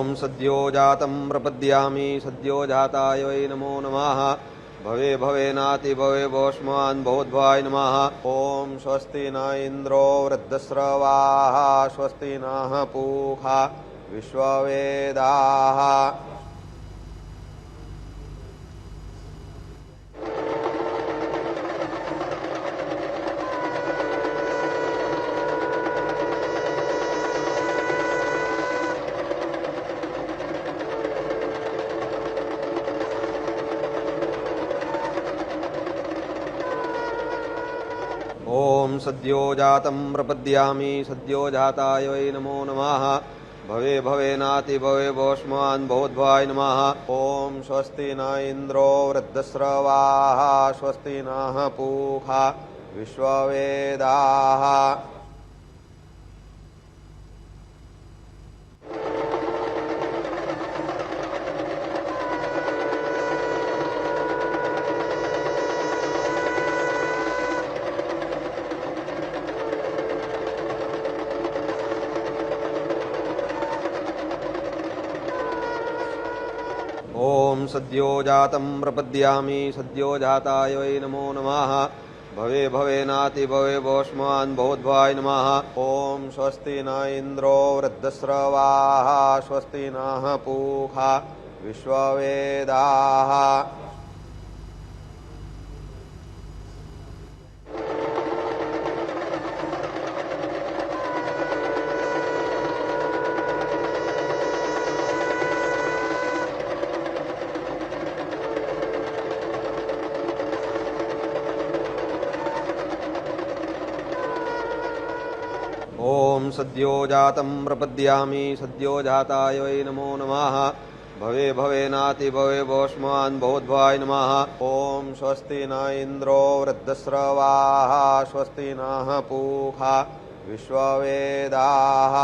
सद्यो जातं प्रपद्यामि सद्यो जाताय वै नमो नमः। भवे भवेनाति भवे भोष्मान् भवद्भाय नमः। ॐ स्वस्ति न इन्द्रो वृद्धस्रवाः स्वस्ति नः पूषा विश्ववेदाः। ॐ सद्यो जातं प्रपद्यामि सद्यो जाताय वै नमो नमः। भवे भवेनाति भवे भोष्मान् भवद्भाय नमः। ॐ स्वस्ति न इन्द्रो वृद्धस्रवाः स्वस्ति नः पूषा विश्ववेदाः। ॐ सद्यो जातं प्रपद्यामि सद्यो जाताय वै नमो नमः। भवे भवेनाति भवे भोष्मान् भवद्भाय नमः। ॐ स्वस्ति न इन्द्रो वृद्धस्रवाः स्वस्ति नः पूषा विश्ववेदाः। ॐ सद्यो जातं प्रपद्यामि सद्यो जाताय वै नमो नमः। भवे भवेनाति भवे भोष्मान् भवद्भाय नमः। ॐ स्वस्ति न इन्द्रो वृद्धस्रवाः स्वस्ति नः पूषा विश्ववेदाः।